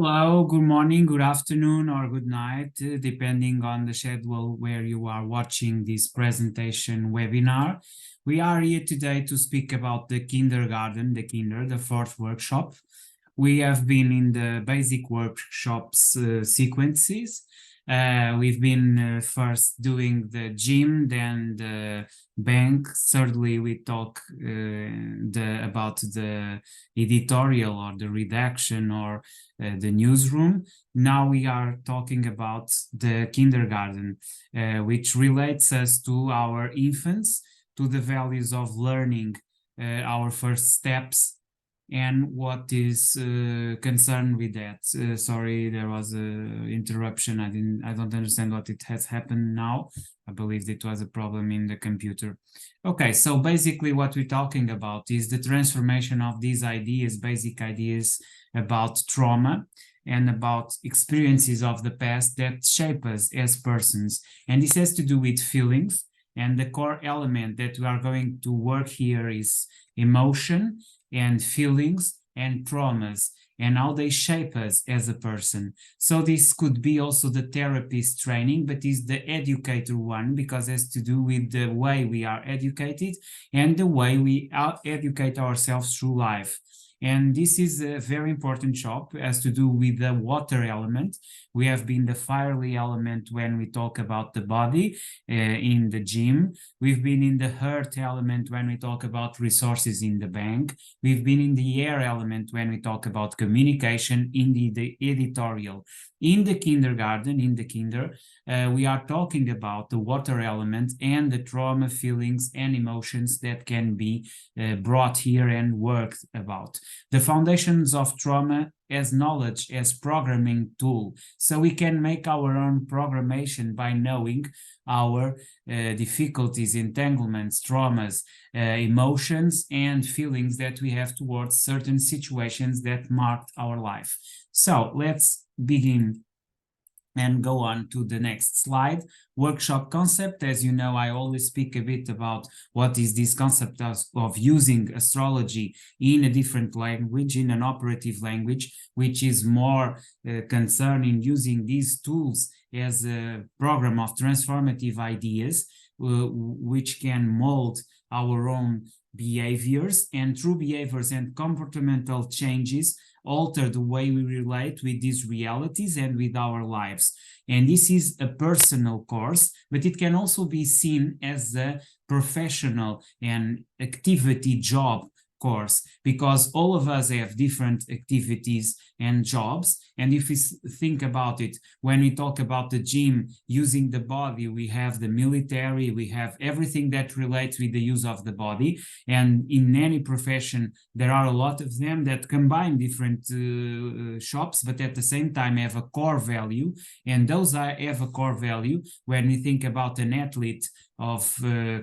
Hello, good morning, good afternoon, or good night, depending on the schedule where you are watching this presentation webinar. We are here today to speak about the kindergarten, the fourth workshop. We have been in the basic workshops sequences. We've been first doing the gym, then the bank. Thirdly, we talk about the editorial or the redaction or the newsroom. Now we are talking about the kindergarten, which relates us to our infants, to the values of learning, our first steps, and what is concerned with that. Sorry, there was a interruption. I don't understand what it has happened now. I believe it was a problem in the computer. Okay, so basically what we're talking about is the transformation of these ideas, basic ideas about trauma and about experiences of the past that shape us as persons. And this has to do with feelings. And the core element that we are going to work here is emotion and feelings and traumas and how they shape us as a person. So this could be also the therapist training, but is the educator one because it has to do with the way we are educated and the way we educate ourselves through life. And this is a very important shop, has to do with the water element. We have been the fiery element when we talk about the body in the gym. We've been in the earth element when we talk about resources in the bank. We've been in the air element when we talk about communication in the editorial. In the kindergarten, in the kinder, we are talking about the water element and the trauma, feelings, and emotions that can be brought here and worked about. The foundations of trauma as knowledge, as programming tool. So we can make our own programmation by knowing our difficulties, entanglements, traumas, emotions, and feelings that we have towards certain situations that marked our life. So let's begin and go on to the next slide. Workshop concept. As you know, I always speak a bit about what is this concept of using astrology in a different language, in an operative language, which is more concerning using these tools as a program of transformative ideas, which can mold our own behaviors, and through behaviors and comportamental changes alter the way we relate with these realities and with our lives. And this is a personal course, but it can also be seen as a professional and activity job course, because all of us have different activities and jobs. And if we think about it, when we talk about the gym, using the body, we have the military, we have everything that relates with the use of the body. And in any profession, there are a lot of them that combine different shops, but at the same time have a core value. And those have a core value. When we think about an athlete of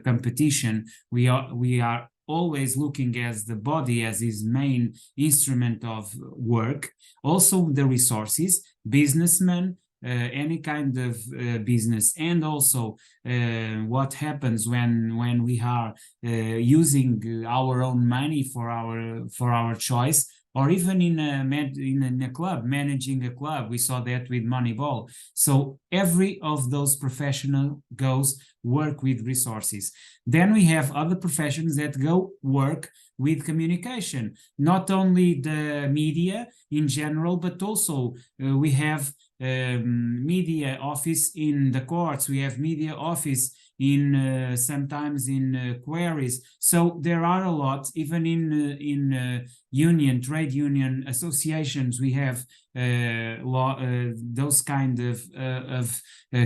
competition, we are always looking as the body as his main instrument of work. Also the resources, businessmen, any kind of business, and also what happens when we are using our own money for our choice, or even in a club, managing a club. We saw that with Moneyball. So every of those professional goes work with resources. Then we have other professions that go work with communication, not only the media in general, but also we have media office in the courts, we have media office in sometimes in queries. So there are a lot, even in trade union associations, we have those kind of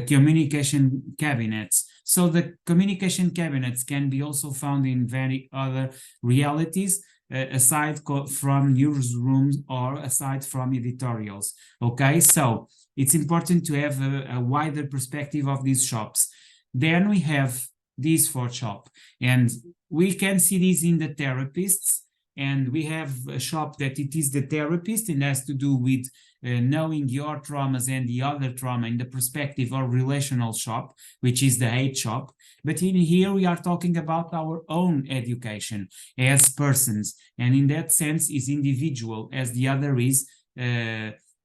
communication cabinets. So the communication cabinets can be also found in very other realities, aside from newsrooms or aside from editorials. Okay, so it's important to have a wider perspective of these shops. Then we have this fourth shop, and we can see this in the therapists. And we have a shop that it is the therapist, and has to do with knowing your traumas and the other trauma in the perspective of relational shop, which is the hate shop. But in here we are talking about our own education as persons, and in that sense is individual, as the other is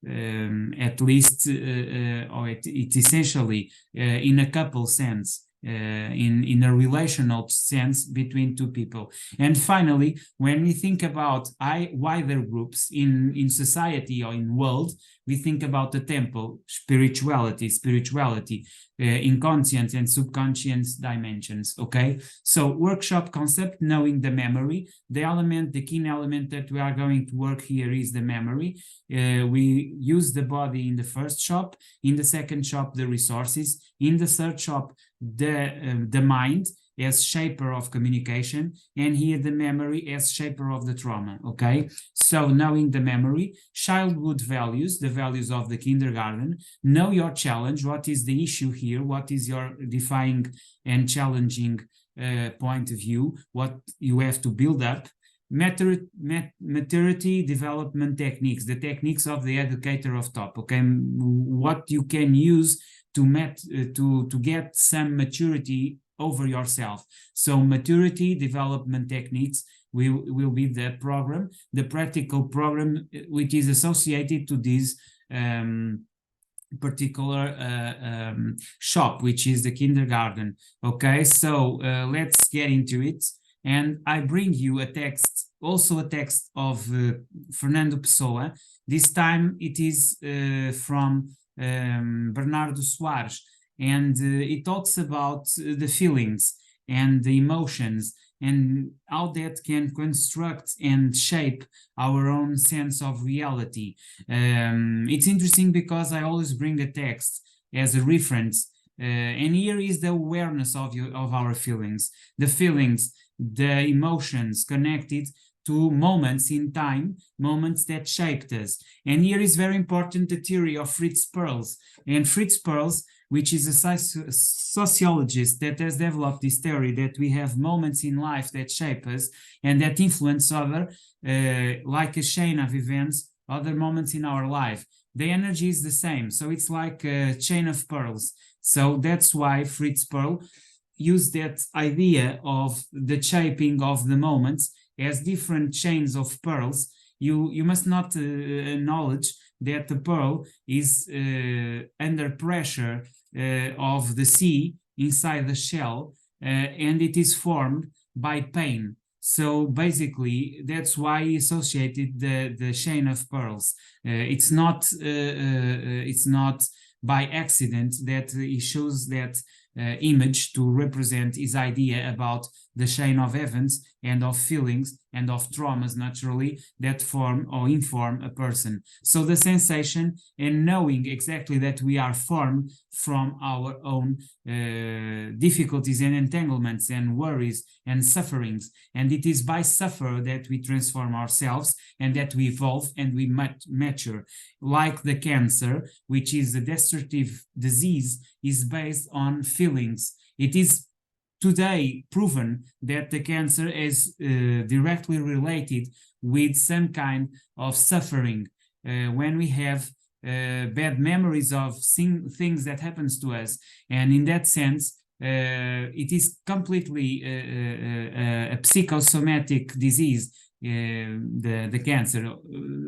at least, or it's essentially in a couple sense, in a relational sense between two people. And finally, when we think about wider groups in society or in world, we think about the temple, spirituality, inconscient and subconscious dimensions. Okay, so workshop concept, knowing the memory. The key element that we are going to work here is the memory. We use the body in the first shop, in the second shop the resources, in the third shop the mind as shaper of communication, and here the memory as shaper of the trauma. Okay, so knowing the memory, childhood values, the values of the kindergarten. Know your challenge. What is the issue here? What is your defying and challenging point of view? What you have to build up. Maturity development techniques, the techniques of the educator of top. Okay, what you can use to get some maturity over yourself. So maturity development techniques will be the program, the practical program, which is associated to this particular shop, which is the kindergarten. Okay, so let's get into it. And I bring you a text, also a text of Fernando Pessoa. This time it is from Bernardo Soares, and it talks about the feelings and the emotions and how that can construct and shape our own sense of reality. It's interesting because I always bring a text as a reference, and here is the awareness of our feelings, the emotions connected to moments in time, moments that shaped us. And here is very important the theory of Fritz Perls. And Fritz Perls, which is a sociologist that has developed this theory that we have moments in life that shape us and that influence other, like a chain of events, other moments in our life. The energy is the same, so it's like a chain of pearls. So that's why Fritz Perl used that idea of the shaping of the moments as different chains of pearls. You must not acknowledge that the pearl is under pressure of the sea inside the shell, and it is formed by pain. So basically, that's why he associated the chain of pearls. It's not by accident that he chose that image to represent his idea about the chain of events and of feelings and of traumas, naturally, that form or inform a person. So the sensation and knowing exactly that we are formed from our own difficulties and entanglements and worries and sufferings. And it is by suffer that we transform ourselves and that we evolve and we mature. Like the cancer, which is a destructive disease, is based on feelings. It is today proven that the cancer is directly related with some kind of suffering. When we have bad memories of things that happens to us, and in that sense, it is completely a psychosomatic disease, the cancer.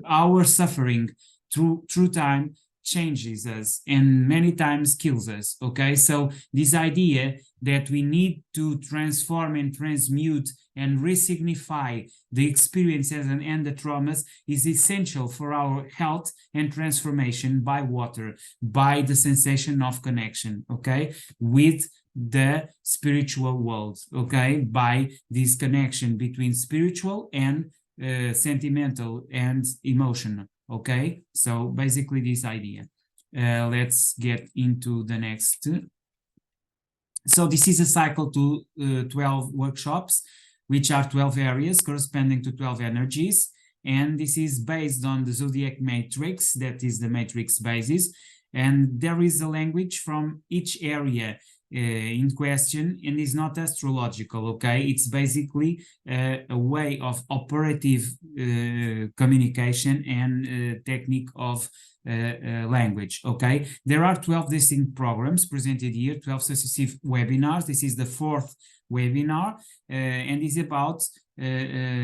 Our suffering through time changes us and many times kills us. Okay, so this idea that we need to transform and transmute and resignify the experiences and the traumas is essential for our health and transformation by water, by the sensation of connection, okay, with the spiritual world, okay, by this connection between spiritual and sentimental and emotional. Okay, so basically this idea. Let's get into the next. So this is a cycle to 12 workshops, which are 12 areas corresponding to 12 energies. And this is based on the zodiac matrix, that is the matrix basis. And there is a language from each area in question, and is not astrological, okay? It's basically a way of operative communication and technique of language, okay? There are 12 distinct programs presented here, 12 successive webinars. This is the fourth webinar, and is about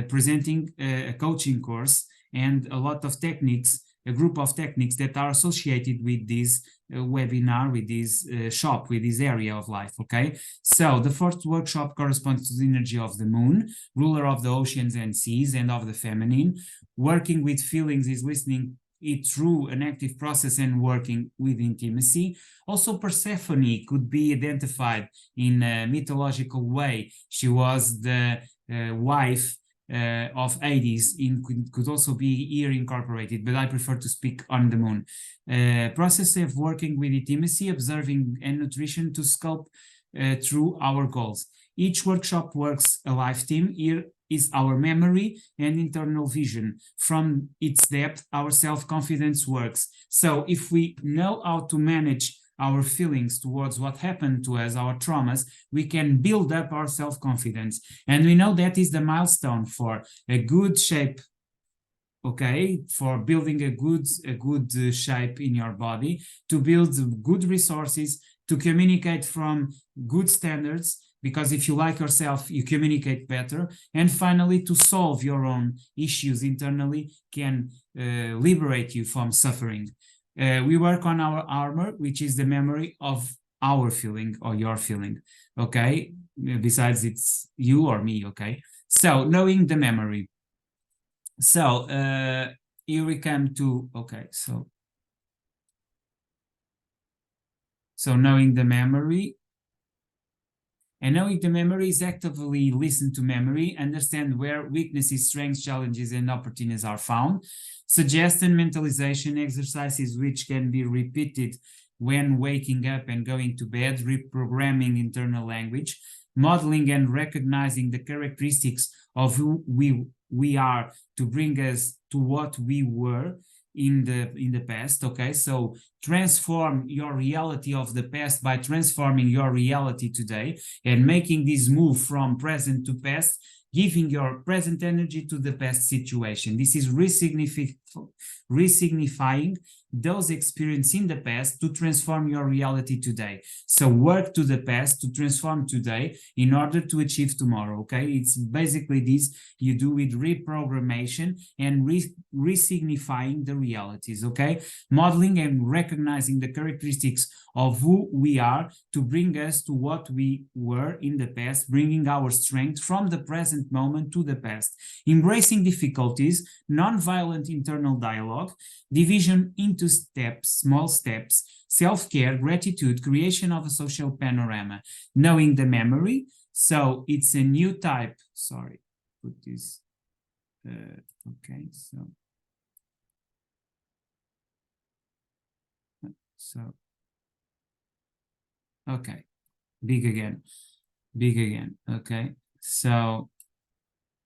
presenting a coaching course and a lot of techniques a group of techniques that are associated with this webinar, with this shop, with this area of life, okay? So the fourth workshop corresponds to the energy of the moon, ruler of the oceans and seas and of the feminine. Working with feelings is listening it through an active process and working with intimacy. Also, Persephone could be identified in a mythological way. She was the wife of Hades, could also be here incorporated, but I prefer to speak on the moon. Process of working with intimacy, observing and nutrition to sculpt through our goals. Each workshop works a life theme. Here is our memory and internal vision. From its depth, our self-confidence works. So if we know how to manage our feelings towards what happened to us, our traumas, we can build up our self-confidence. And we know that is the milestone for a good shape, okay, for building a good shape in your body, to build good resources, to communicate from good standards, because if you like yourself, you communicate better. And finally, to solve your own issues internally can liberate you from suffering. We work on our armor, which is the memory of our feeling or your feeling, okay? Besides it's you or me, okay? So knowing the memory. So here we come to, okay, so knowing the memory. And knowing the memory is actively listen to memory, understand where weaknesses, strengths, challenges, and opportunities are found. Suggest and mentalization exercises which can be repeated when waking up and going to bed, reprogramming internal language, modeling and recognizing the characteristics of who we are to bring us to what we were in the past. Okay, so transform your reality of the past by transforming your reality today and making this move from present to past, giving your present energy to the past situation. This is resignifying those experiences in the past to transform your reality today. So work to the past to transform today in order to achieve tomorrow, okay? It's basically this you do with reprogrammation and resignifying the realities, okay? Modeling and recognizing the characteristics of who we are to bring us to what we were in the past, bringing our strength from the present moment to the past. Embracing difficulties, non-violent internal dialogue, division into steps, small steps, self-care, gratitude, creation of a social panorama, knowing the memory. So it's a new type, sorry, put this, okay, so, okay, big again, okay, so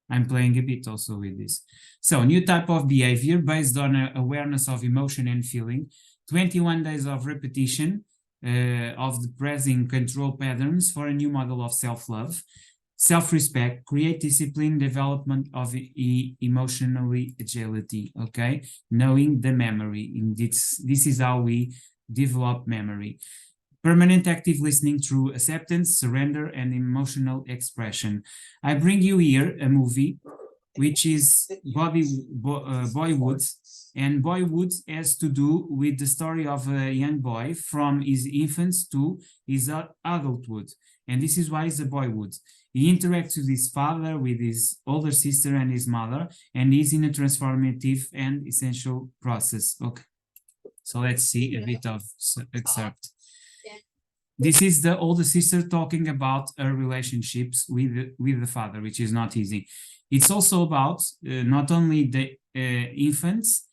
I'm playing a bit also with this. So new type of behavior based on awareness of emotion and feeling, 21 days of repetition of the present control patterns for a new model of self-love, self-respect, create discipline, development of emotionally agility, okay? Knowing the memory. This is how we develop memory. Permanent active listening through acceptance, surrender, and emotional expression. I bring you here a movie, which is Boyhood. And Boyhood has to do with the story of a young boy from his infance to his adulthood. And this is why it's a boyhood. He interacts with his father, with his older sister and his mother, and he's in a transformative and essential process. Okay, so let's see a bit of excerpt. This is the older sister talking about her relationships with the father, which is not easy. It's also about not only the infants,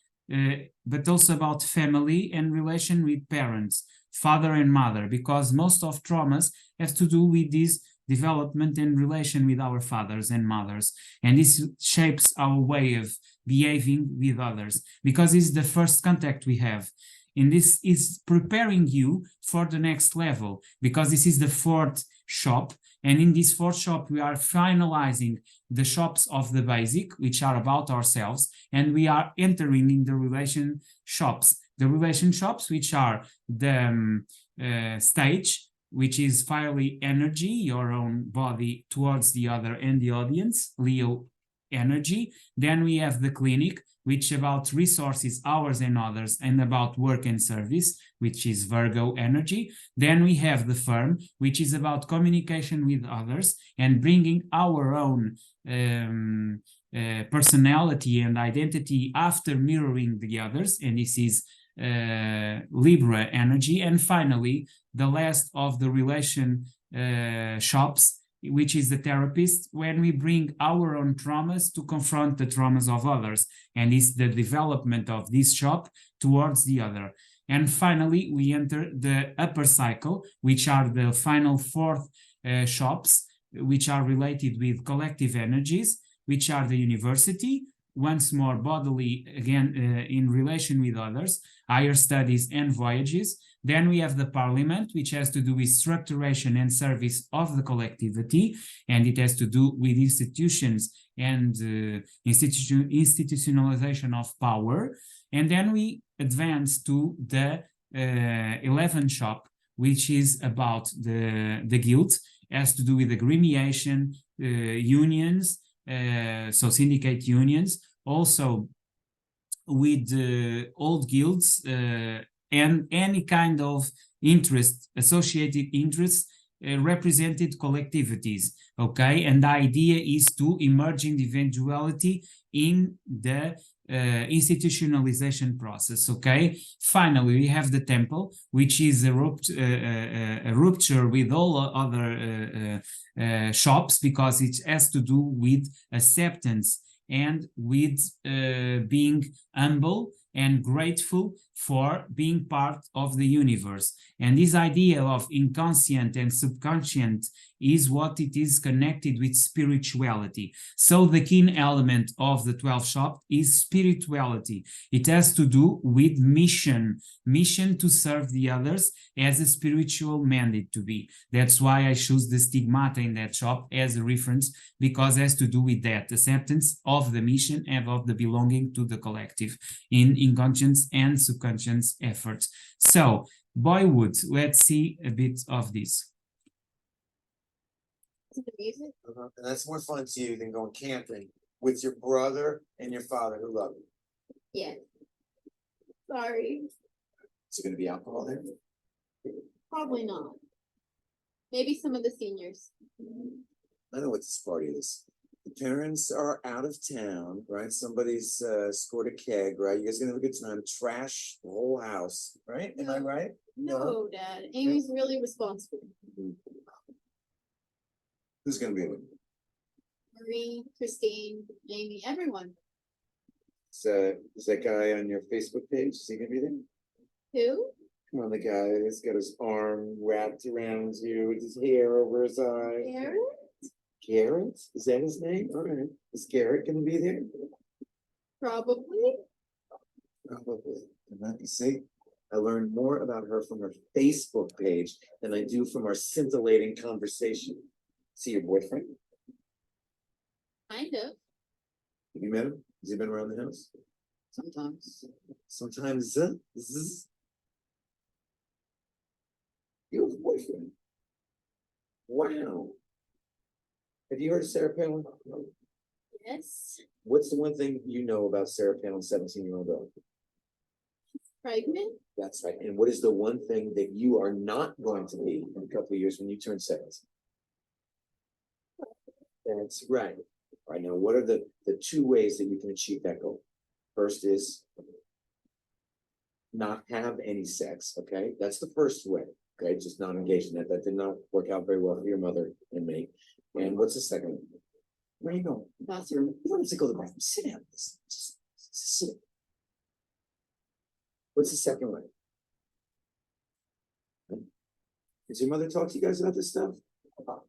but also about family and relation with parents, father and mother, because most of traumas have to do with this development and relation with our fathers and mothers. And this shapes our way of behaving with others, because it's the first contact we have. And this is preparing you for the next level, because this is the fourth shop. And in this fourth shop, we are finalizing the shops of the basic, which are about ourselves. And we are entering in the relation shops. The relation shops, which are the stage, which is fiery energy, your own body towards the other and the audience, Leo energy. Then we have the clinic, which is about resources, ours and others, and about work and service, which is Virgo energy. Then we have the firm, which is about communication with others and bringing our own personality and identity after mirroring the others, and this is Libra energy. And finally, the last of the relation shops, which is the therapist, when we bring our own traumas to confront the traumas of others, and it's the development of this shop towards the other. And finally, we enter the upper cycle, which are the final fourth shops, which are related with collective energies, which are the university, once more bodily, again, in relation with others, higher studies and voyages. Then we have the parliament, which has to do with structuration and service of the collectivity, and it has to do with institutions and institutionalization of power. And then we advance to the 11th shop, which is about the guild, has to do with agremiation, unions, so syndicate unions, also with old guilds and any kind of interest, associated interests, represented collectivities, okay? And the idea is to emerge individuality in the institutionalization process, okay? Finally, we have the temple, which is a rupture with all other shops, because it has to do with acceptance and with being humble and grateful for being part of the universe. And this idea of inconscient and subconscient is what it is connected with spirituality. So the key element of the 12th shop is spirituality. It has to do with mission to serve the others as a spiritual mandate to be. That's why I choose the stigmata in that shop as a reference, because it has to do with that acceptance of the mission and of the belonging to the collective in inconscious and subconscious efforts. So Boywood, let's see a bit of this. And that's more fun to you than going camping with your brother and your father who love you. Yeah. Sorry. Is there gonna be alcohol there? Probably not. Maybe some of the seniors. I know what this party is. The parents are out of town, right? Somebody's scored a keg, right? You guys gonna have a good time, trash the whole house, right? Am I right? No, Dad. Amy's really responsible. Who's gonna be with you? Marie, Christine, Amy, everyone. Is that guy on your Facebook page? Is he gonna be there? Who? Come on, the guy that's got his arm wrapped around you with his hair over his eye. Aaron? Garrett? Is that his name? All right. Is Garrett gonna be there? Probably. Probably. And you see, I learned more about her from her Facebook page than I do from our scintillating conversation. See your boyfriend? Kind of. Have you met him? Has he been around the house? Sometimes. Sometimes, you have a boyfriend. Wow. Have you heard of Sarah Palin? Yes. What's the one thing you know about Sarah Palin's 17-year-old daughter? Pregnant? That's right. And what is the one thing that you are not going to be in a couple of years when you turn 17? That's right. All right, now what are the two ways that you can achieve that goal? First is not have any sex, okay? That's the first way, okay? Just not engage in that. That did not work out very well for your mother and me. And what's the second one? Where are you going? Bathroom. You don't have to go to the bathroom. Sit down. Just sit. What's the second way? Does your mother talk to you guys about this stuff?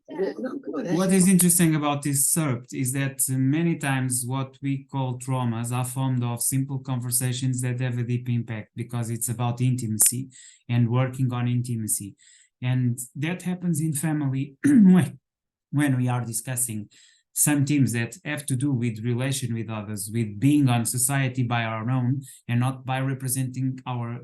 Yeah. No, come on. What is interesting about this SERPT is that many times what we call traumas are formed of simple conversations that have a deep impact, because it's about intimacy and working on intimacy. And that happens in family when we are discussing some themes that have to do with relation with others, with being on society by our own and not by representing our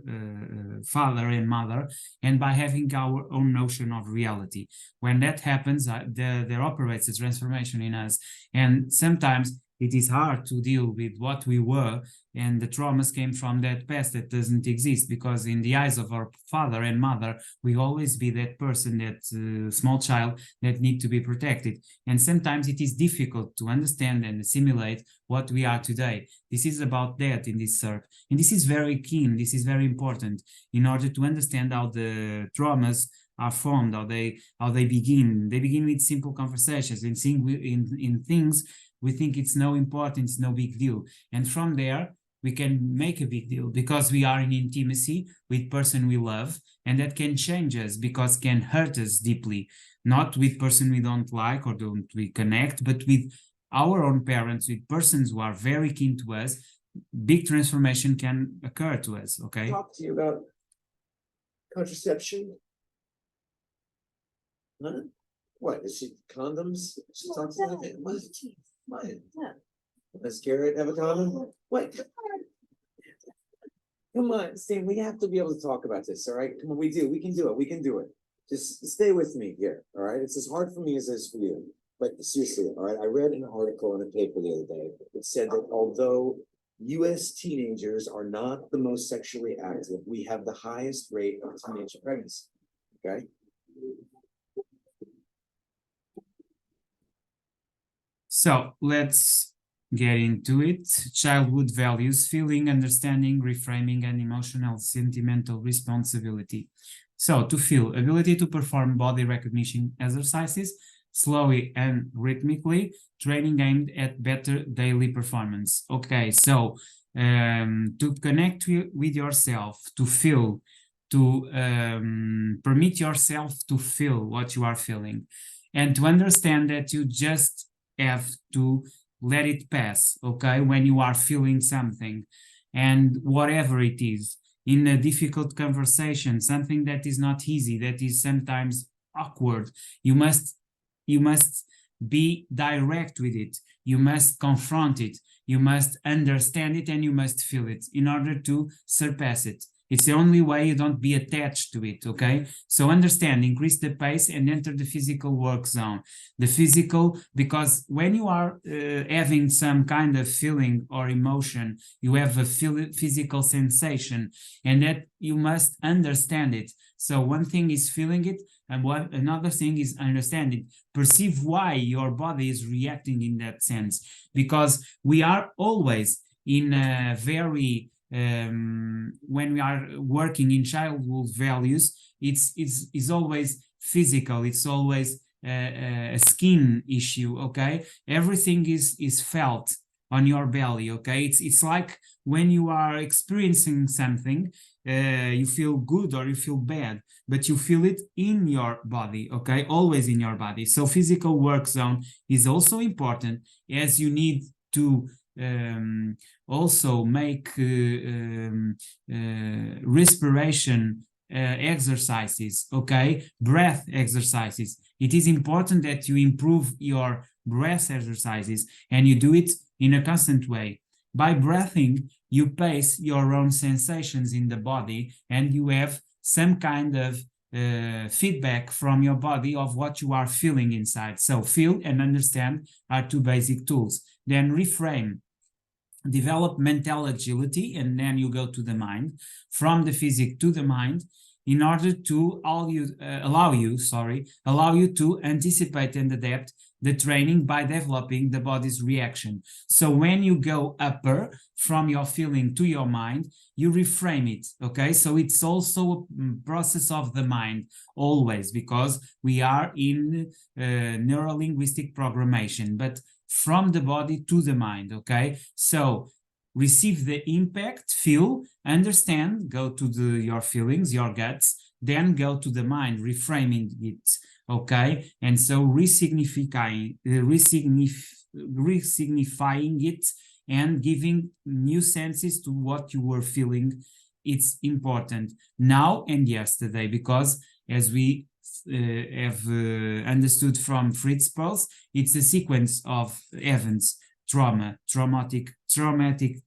father and mother, and by having our own notion of reality. When that happens, there operates a transformation in us. And sometimes it is hard to deal with what we were, and the traumas came from that past that doesn't exist, because in the eyes of our father and mother, we always be that person, that small child that need to be protected. And sometimes it is difficult to understand and assimilate what we are today. This is about that in this SERP. And this is very keen, this is very important in order to understand how the traumas are formed, how they begin. They begin with simple conversations, in things we think it's no importance, no big deal. And from there, we can make a big deal because we are in intimacy with person we love, and that can change us because can hurt us deeply, not with person we don't like or don't we connect, but with our own parents, with persons who are very keen to us. Big transformation can occur to us, okay? Talk to you about contraception. Huh? What, is she condoms? She talks about it. What? Yeah. Does Garrett have a condom? What? Come on, Stan, we have to be able to talk about this, all right? Come on, we can do it. Just stay with me here, all right? It's as hard for me as it is for you. But seriously, all right, I read an article in a paper the other day. It said that although US teenagers are not the most sexually active, we have the highest rate of teenage pregnancy, okay? So let's get into it. Childhood values: feeling, understanding, reframing, and emotional, sentimental responsibility. So to feel: ability to perform body recognition exercises slowly and rhythmically, training aimed at better daily performance. Okay, so to connect with yourself, to feel, to permit yourself to feel what you are feeling, and to understand that you just have to let it pass, okay, when you are feeling something, and whatever it is, in a difficult conversation, something that is not easy, that is sometimes awkward, you must be direct with it, you must confront it, you must understand it, and you must feel it in order to surpass it. It's the only way you don't be attached to it, okay? So understand, increase the pace, and enter the physical work zone. The physical, because when you are having some kind of feeling or emotion, you have a physical sensation, and that you must understand it. So one thing is feeling it, and another thing is understanding. Perceive why your body is reacting in that sense, because we are always in a very when we are working in childhood values, it's always physical, it's always a skin issue, okay? Everything is felt on your belly, okay? It's like when you are experiencing something, you feel good or you feel bad, but you feel it in your body, okay? Always in your body. So physical work zone is also important, as you need to also make respiration exercises, okay? Breath exercises. It is important that you improve your breath exercises, and you do it in a constant way. By breathing, you pace your own sensations in the body, and you have some kind of feedback from your body of what you are feeling inside. So feel and understand are two basic tools. Then reframe, develop mental agility, and then you go to the mind, from the physic to the mind, in order to allow you to anticipate and adapt the training by developing the body's reaction. So when you go upper from your feeling to your mind, you reframe it, okay? So it's also a process of the mind always, because we are in neuro-linguistic programmation, but from the body to the mind, okay? So receive the impact, feel, understand, go to your feelings, your guts, then go to the mind, reframing it, okay? And so resignifying it and giving new senses to what you were feeling. It's important now and yesterday, because as we have understood from Fritz Perls, it's a sequence of events, traumatic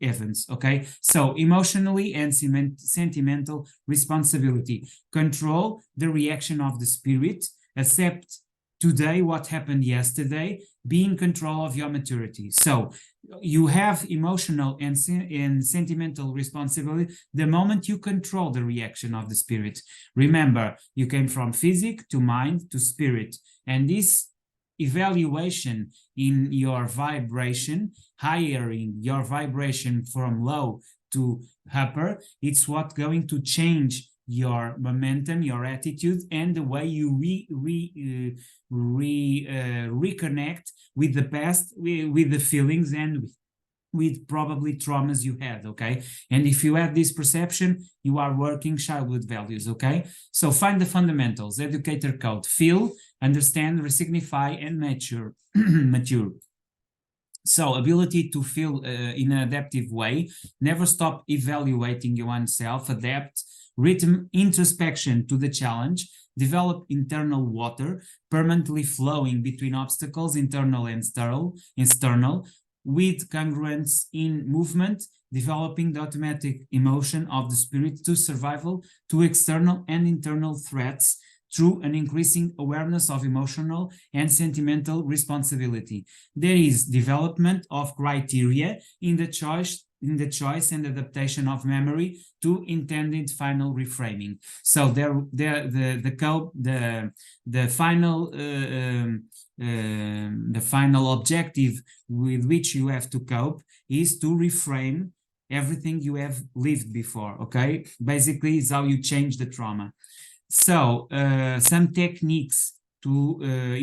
events, okay? So emotionally and sentimental responsibility, control the reaction of the spirit, accept today what happened yesterday. Be in control of your maturity. So you have emotional and sentimental responsibility the moment you control the reaction of the spirit. Remember, you came from physic to mind to spirit, and this evaluation in your vibration, hiring your vibration from low to upper, it's what going to change your momentum, your attitude, and the way you reconnect with the past, with the feelings, and with probably traumas you had, okay? And if you have this perception, you are working childhood values, okay? So find the fundamentals, educator code, feel, understand, resignify, and mature. mature. So ability to feel in an adaptive way, never stop evaluating oneself, adapt, rhythm, introspection to the challenge, develop internal water, permanently flowing between obstacles, internal and external, with congruence in movement, developing the automatic emotion of the spirit to survival, to external and internal threats, through an increasing awareness of emotional and sentimental responsibility. There is development of criteria in the choice and adaptation of memory to intended final reframing. So the final objective with which you have to cope is to reframe everything you have lived before. Okay, basically, is how you change the trauma. So some techniques to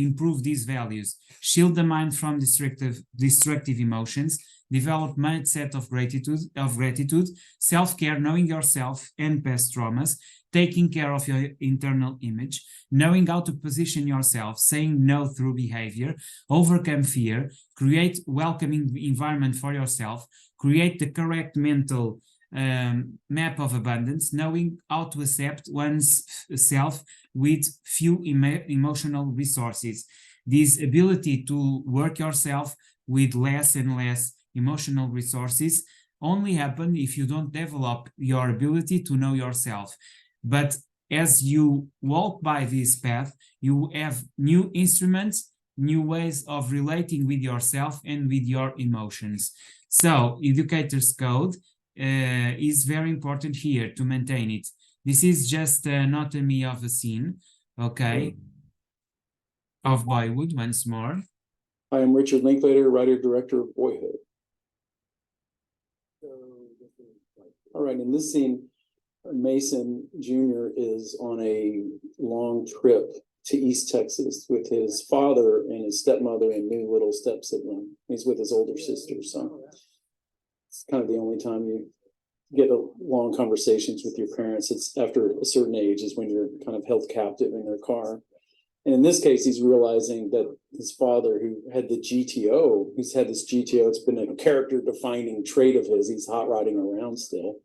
improve these values: shield the mind from destructive emotions, develop mindset of gratitude, self-care, knowing yourself and past traumas, taking care of your internal image, knowing how to position yourself, saying no through behavior, overcome fear, create welcoming environment for yourself, create the correct mental map of abundance, knowing how to accept one's self with few emotional resources. This ability to work yourself with less and less emotional resources only happen if you don't develop your ability to know yourself. But as you walk by this path, you have new instruments, new ways of relating with yourself and with your emotions. So educator's code is very important here to maintain it. This is just anatomy of a scene, okay, of Boyhood once more. I am Richard Linklater, writer-director of Boyhood. All right, in this scene, Mason Jr. is on a long trip to East Texas with his father and his stepmother and new little step sibling. He's with his older sister, so it's kind of the only time you get long conversations with your parents. It's after a certain age is when you're kind of held captive in their car. And in this case, he's realizing that his father, who had the GTO, he's had this GTO, it's been a character-defining trait of his, he's hot rodding around still,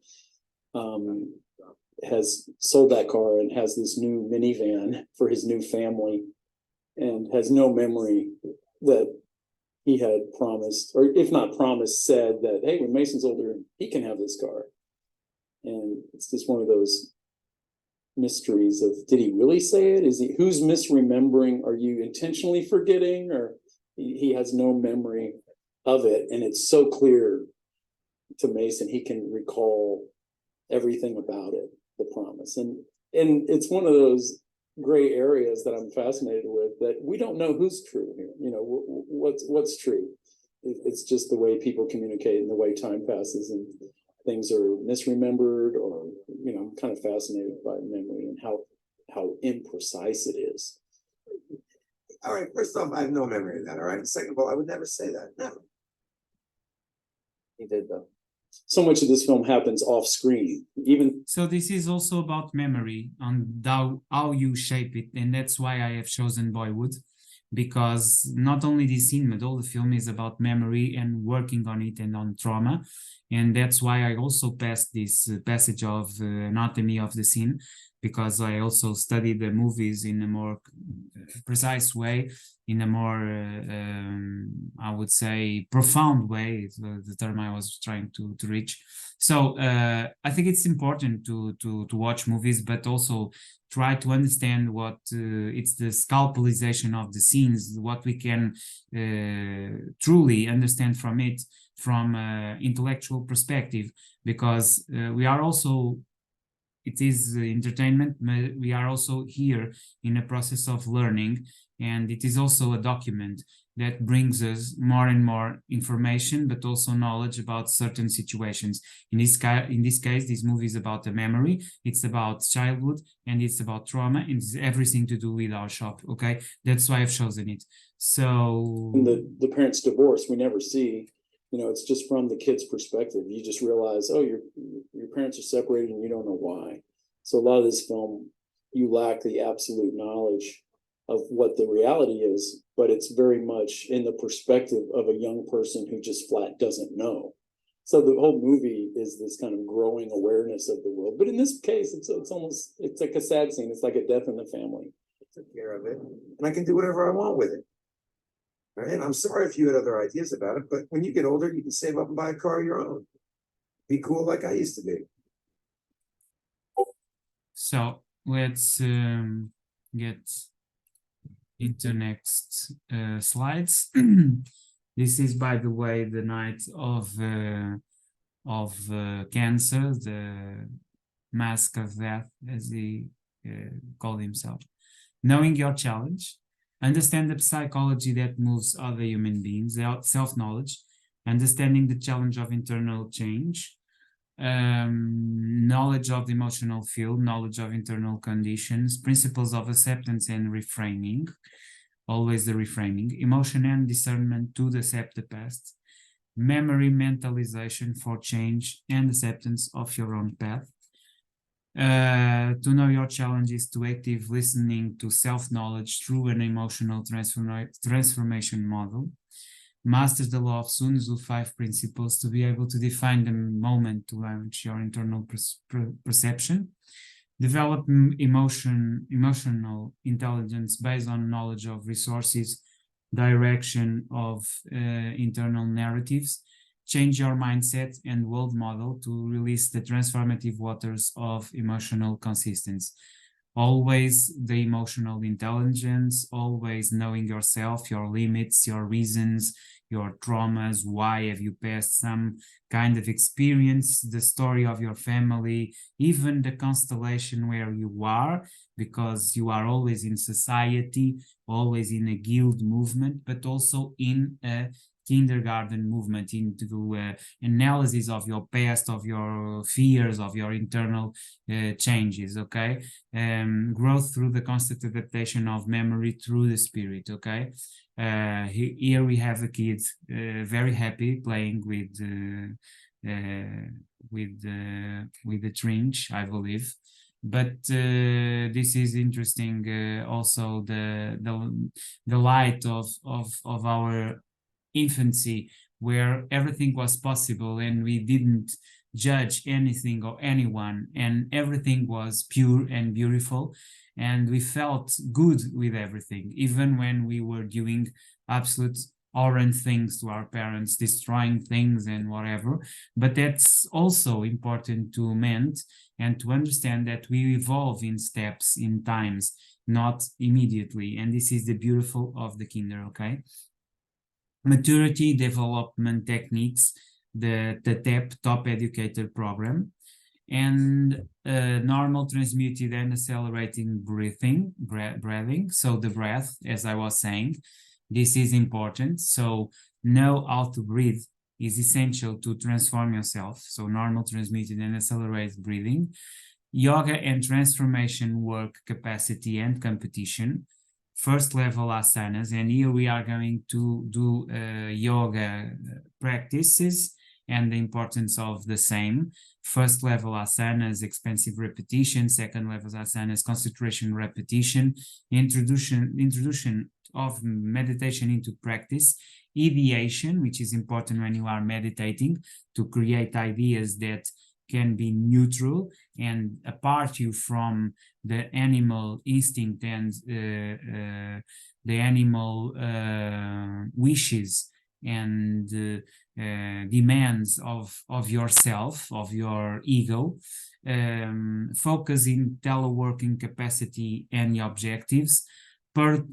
has sold that car and has this new minivan for his new family and has no memory that he had promised, or if not promised, said that, hey, when Mason's older, he can have this car. And it's just one of those mysteries of, did he really say it? Is he, who's misremembering? Are you intentionally forgetting? Or he has no memory of it. And it's so clear to Mason, he can recall everything about it, the promise. And it's one of those gray areas that I'm fascinated with, that we don't know who's true here. You know, what's true. It's just the way people communicate and the way time passes and things are misremembered, or, you know, I'm kind of fascinated by memory and how imprecise it is. All right, first off, I have no memory of that, all right? Second of all, I would never say that, never. He did though. So much of this film happens off screen, even. So this is also about memory and how you shape it, and that's why I have chosen Boyhood, because not only this scene, but all the film is about memory and working on it and on trauma. And that's why I also passed this passage of Anatomy of the Scene, because I also studied the movies in a more precise way, in a more, I would say, profound way, the term I was trying to reach. So I think it's important to watch movies, but also try to understand what it's the scalpelization of the scenes, what we can truly understand from it from intellectual perspective, because we are also, it is entertainment, but we are also here in a process of learning, and it is also a document that brings us more and more information, but also knowledge about certain situations. In this case, this movie is about the memory, it's about childhood, and it's about trauma, and it's everything to do with our shop. Okay, that's why I've chosen it. So And the parents' divorce, we never see, you know, it's just from the kid's perspective. You just realize, oh, your parents are separated and you don't know why. So a lot of this film, you lack the absolute knowledge of what the reality is, but it's very much in the perspective of a young person who just flat doesn't know. So the whole movie is this kind of growing awareness of the world. But in this case, it's almost, it's like a sad scene. It's like a death in the family. I took care of it, and I can do whatever I want with it. Right? And I'm sorry if you had other ideas about it, but when you get older, you can save up and buy a car of your own. Be cool like I used to be. So let's get into next slides. This is, by the way, the night of Cancer, the mask of death, as he called himself. Knowing your challenge, understand the psychology that moves other human beings, self-knowledge, understanding the challenge of internal change, knowledge of the emotional field, knowledge of internal conditions, principles of acceptance and reframing, always the reframing, emotion and discernment to accept the past, memory mentalization for change and acceptance of your own path. To know your challenge is to active listening to self-knowledge through an emotional transformation model. Master the law of Sun Tzu 5 principles to be able to define the moment to launch your internal perception. Develop emotional intelligence based on knowledge of resources, direction of internal narratives. Change your mindset and world model to release the transformative waters of emotional consistency. Always the emotional intelligence, always knowing yourself, your limits, your reasons, your traumas, why have you passed some kind of experience, the story of your family, even the constellation where you are, because you are always in society, always in a guild movement, but also in a kindergarten movement, into analysis of your past, of your fears, of your internal changes. Okay, growth through the constant adaptation of memory through the spirit. Okay, here we have a kid very happy playing with the trench, I believe. But this is interesting. Also, the light of our infancy, where everything was possible and we didn't judge anything or anyone, and everything was pure and beautiful, and we felt good with everything, even when we were doing absolute horrend things to our parents, destroying things and whatever. But that's also important to mend and to understand that we evolve in steps, in times, not immediately. And this is the beautiful of the Kinder. Okay, maturity development techniques, the TEP, Top Educator Program, and normal, transmuted, and accelerating breathing. So the breath, as I was saying, this is important. So know how to breathe is essential to transform yourself. So normal, transmuted, and accelerated breathing. Yoga and transformation work capacity and competition. First level asanas, and here we are going to do yoga practices and the importance of the same. First level asanas, expansive repetition. Second level asanas, concentration repetition. Introduction of meditation into practice, ideation, which is important when you are meditating, to create ideas that can be neutral and apart you from the animal instinct and the animal wishes and demands of yourself, of your ego. Focus in teleworking capacity and objectives, Pearl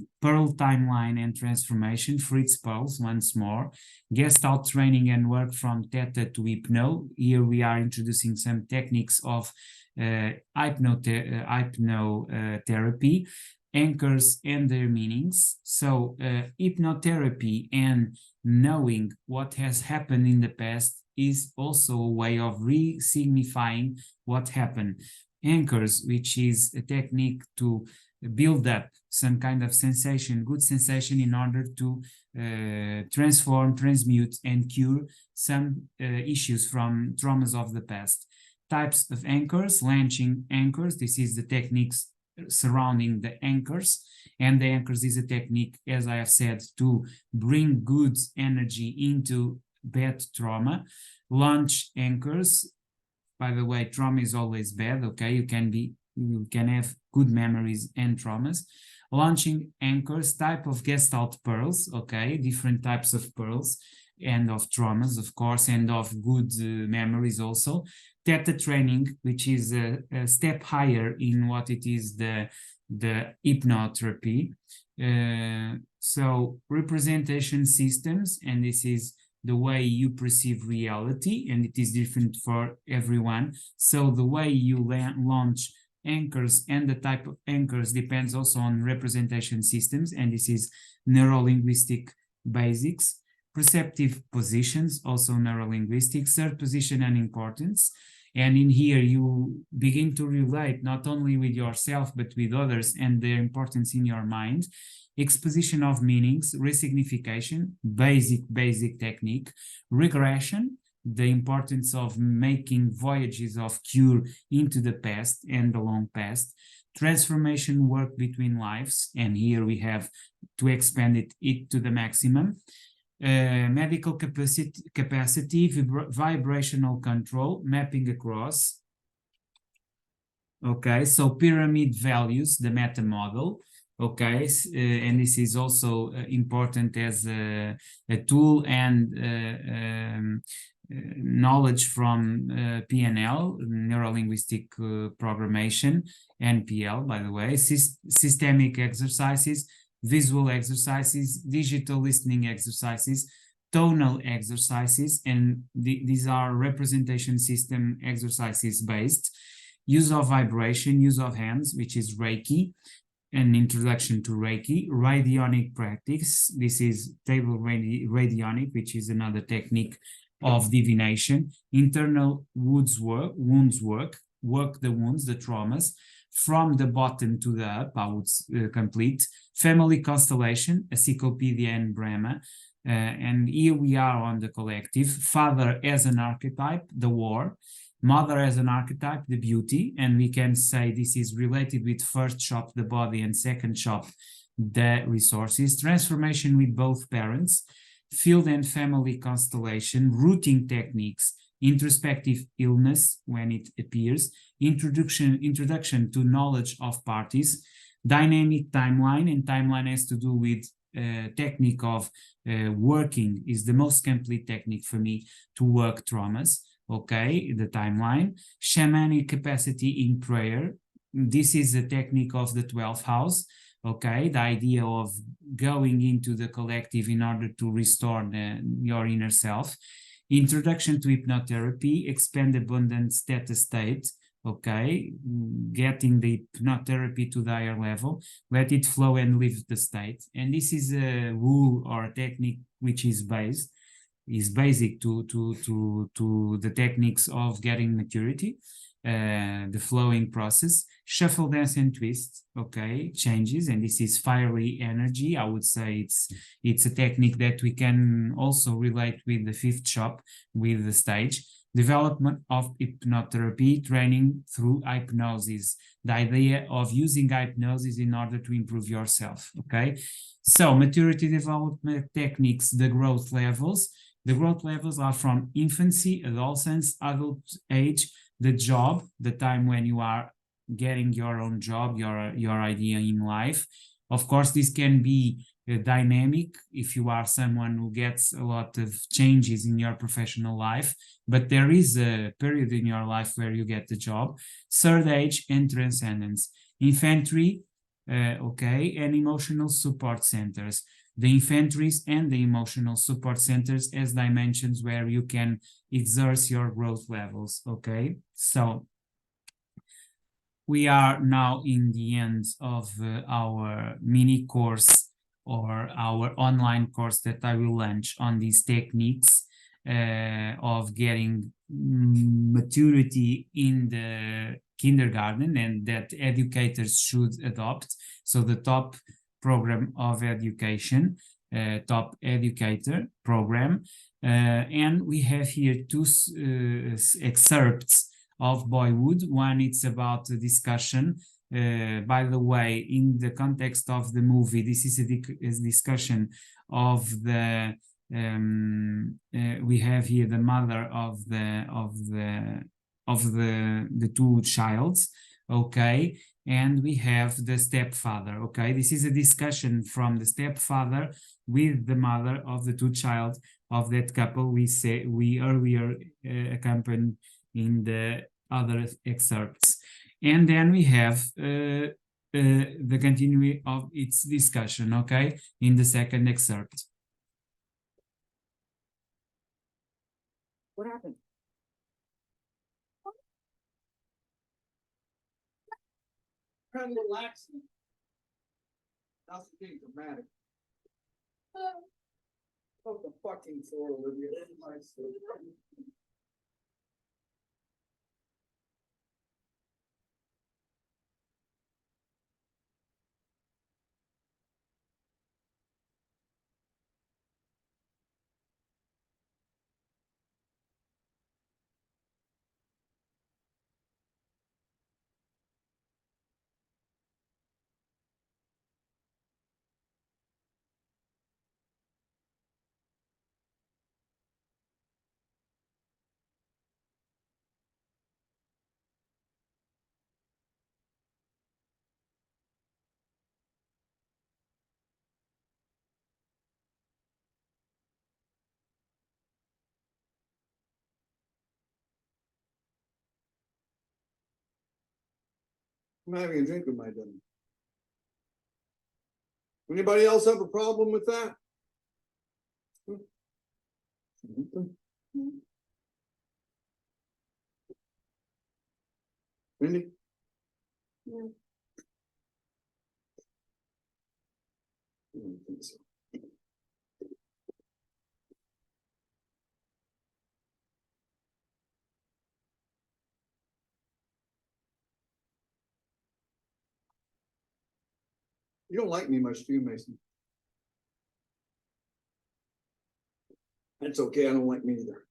timeline and transformation, Fritz Perls once more, Gestalt training and work from Theta to Hypno. Here we are introducing some techniques of hypnotherapy, anchors and their meanings. So hypnotherapy and knowing what has happened in the past is also a way of re-signifying what happened. Anchors, which is a technique to build up some kind of sensation, good sensation, in order to transform, transmute, and cure some issues from traumas of the past. Types of anchors, launching anchors. This is the techniques surrounding the anchors. And the anchors is a technique, as I have said, to bring good energy into bad trauma. Launch anchors. By the way, trauma is always bad, okay? You can have good memories and traumas. Launching anchors, type of Gestalt pearls, okay? Different types of pearls and of traumas, of course, and of good memories also. Theta training, which is a step higher in what it is the hypnotherapy. So representation systems, and this is the way you perceive reality, and it is different for everyone. So the way you launch anchors and the type of anchors depends also on representation systems, and this is neuro-linguistic basics. Perceptive positions, also neuro-linguistic. Third position and importance. And in here you begin to relate not only with yourself but with others and their importance in your mind. Exposition of meanings, resignification, basic technique. Regression, the importance of making voyages of cure into the past and the long past. Transformation work between lives, and here we have to expand it to the maximum. Medical capacity, vibrational control, mapping across. Okay, so pyramid values, the meta model. Okay, and this is also important as a tool and knowledge from PNL, neuro-linguistic programmation, NPL, by the way, systemic exercises, visual exercises, digital listening exercises, tonal exercises, and these are representation system exercises based. Use of vibration, use of hands, which is Reiki, an introduction to Reiki. Radionic practice, this is table radionic, which is another technique of divination. Internal wounds work, work the wounds, the traumas, from the bottom to the up, I would complete. Family constellation, a Cyclopedia and Brahma. And here we are on the collective. Father as an archetype, the war. Mother as an archetype, the beauty. And we can say this is related with first shop, the body, and second shop, the resources. Transformation with both parents. Field and family constellation. Rooting techniques. Introspective illness when it appears, introduction to knowledge of parties, dynamic timeline, and timeline has to do with technique of working, is the most complete technique for me to work traumas, okay, the timeline. Shamanic capacity in prayer, this is a technique of the 12th house, okay, the idea of going into the collective in order to restore your inner self. Introduction to hypnotherapy, expand abundance theta state, okay, getting the hypnotherapy to the higher level, let it flow and leave the state. And this is a rule or a technique which is basic to the techniques of getting maturity, the flowing process. Shuffle, dance, and twist, okay, changes, and this is fiery energy. I would say it's a technique that we can also relate with the fifth shop, with the stage. development of hypnotherapy training through hypnosis, the idea of using hypnosis in order to improve yourself, okay? So maturity development techniques, the growth levels. The growth levels are from infancy, adolescence, adult age, the job, the time when you are getting your own job, your idea in life. Of course, this can be dynamic if you are someone who gets a lot of changes in your professional life, but there is a period in your life where you get the job. Third age and transcendence. Infantry, okay, and emotional support centers. The infantaries and the emotional support centers as dimensions where you can exert your growth levels, okay? So we are now in the end of our mini course or our online course that I will launch on these techniques of getting maturity in the kindergarten and that educators should adopt. So the top program of education, top educator program. And we have here two excerpts of Boyhood. One, it's about the discussion. By the way, in the context of the movie, this is a discussion of the we have here the mother of the two childs, okay, and we have the stepfather, okay. This is a discussion from the stepfather with the mother of the two child of that couple we earlier accompanied in the other excerpts. And then we have the continuing of its discussion, okay, in the second excerpt. What happened? Kind of relaxing. Nothing being dramatic. What the fucking floor, Olivia? I'm having a drink with my dinner. Anybody else have a problem with that? Wendy? No. I don't think so. You don't like me much, do you, Mason? That's okay, I don't like me either.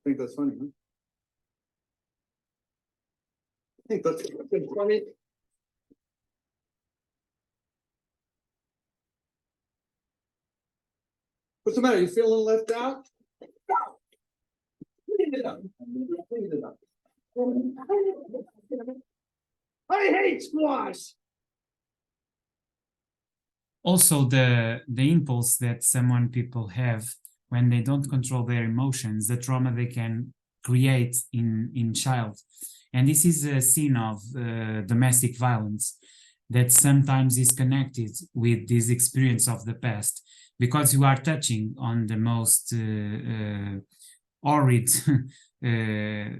Think that's funny, huh? Think that's funny. What's the matter? You feeling left out? Clean it up. Clean it up. I hate squash. Also, the impulse that some people have when they don't control their emotions, the trauma they can create in child. And this is a scene of domestic violence that sometimes is connected with this experience of the past, because you are touching on the most horrid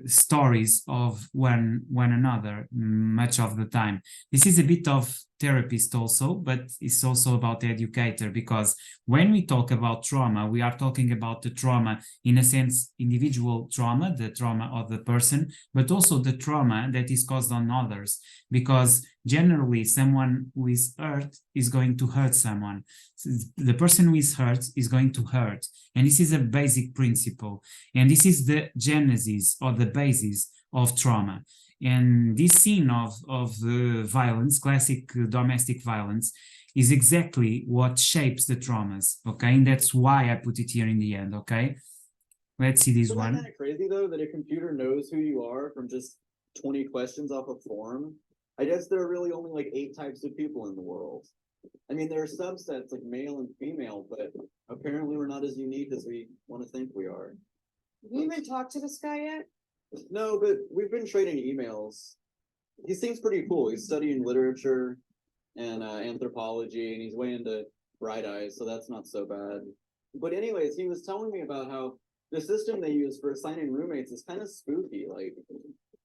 stories of one another much of the time. This is a bit of therapist also, but it's also about the educator, because when we talk about trauma, we are talking about the trauma in a sense, individual trauma, the trauma of the person, but also the trauma that is caused on others, because generally someone who is hurt is going to hurt someone. So the person who is hurt is going to hurt. And this is a basic principle. And this is the genesis or the basis of trauma. And this scene of violence, classic domestic violence, is exactly what shapes the traumas, okay? And that's why I put it here in the end, okay? Let's see this Isn't that one. kind of crazy though, that a computer knows who you are from just 20 questions off a form? I guess there are really only like 8 types of people in the world. I mean, there are subsets like male and female, but apparently we're not as unique as we want to think we are. Have you even talked to this guy yet? No, but we've been trading emails. He seems pretty cool. He's studying literature and anthropology, and he's way into Bright Eyes, so that's not so bad. But anyways, he was telling me about how the system they use for assigning roommates is kind of spooky. Like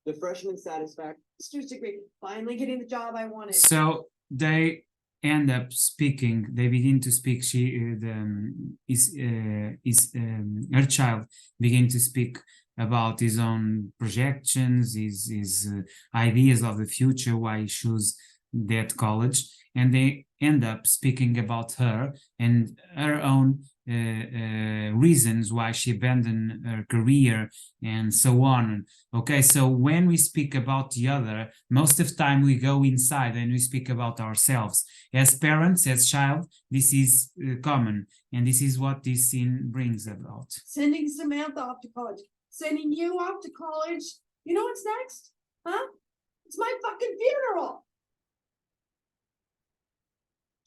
the freshman satisfaction. Master's degree, finally getting the job I wanted. So they end up speaking, they begin to speak, her child begin to speak about his own projections, his ideas of the future, why he chose that college, and they end up speaking about her and her own reasons why she abandoned her career and so on. Okay, so when we speak about the other, most of the time we go inside and we speak about ourselves. As parents, as child, this is common, and this is what this scene brings about. Sending Samantha off to college, sending you off to college. You know what's next? Huh? It's my fucking funeral.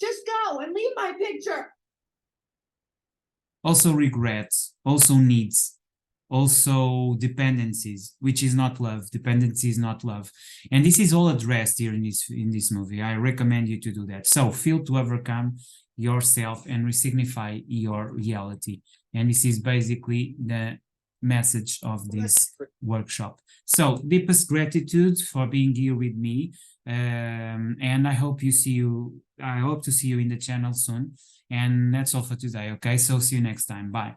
Just go and leave my picture. Also regrets, also needs, also dependencies, which is not love. Dependency is not love. And this is all addressed here in this movie. I recommend you to do that. So feel to overcome yourself and resignify your reality. And this is basically the message of this workshop. So deepest gratitude for being here with me. And I hope to see you in the channel soon. And that's all for today. Okay, so see you next time. Bye.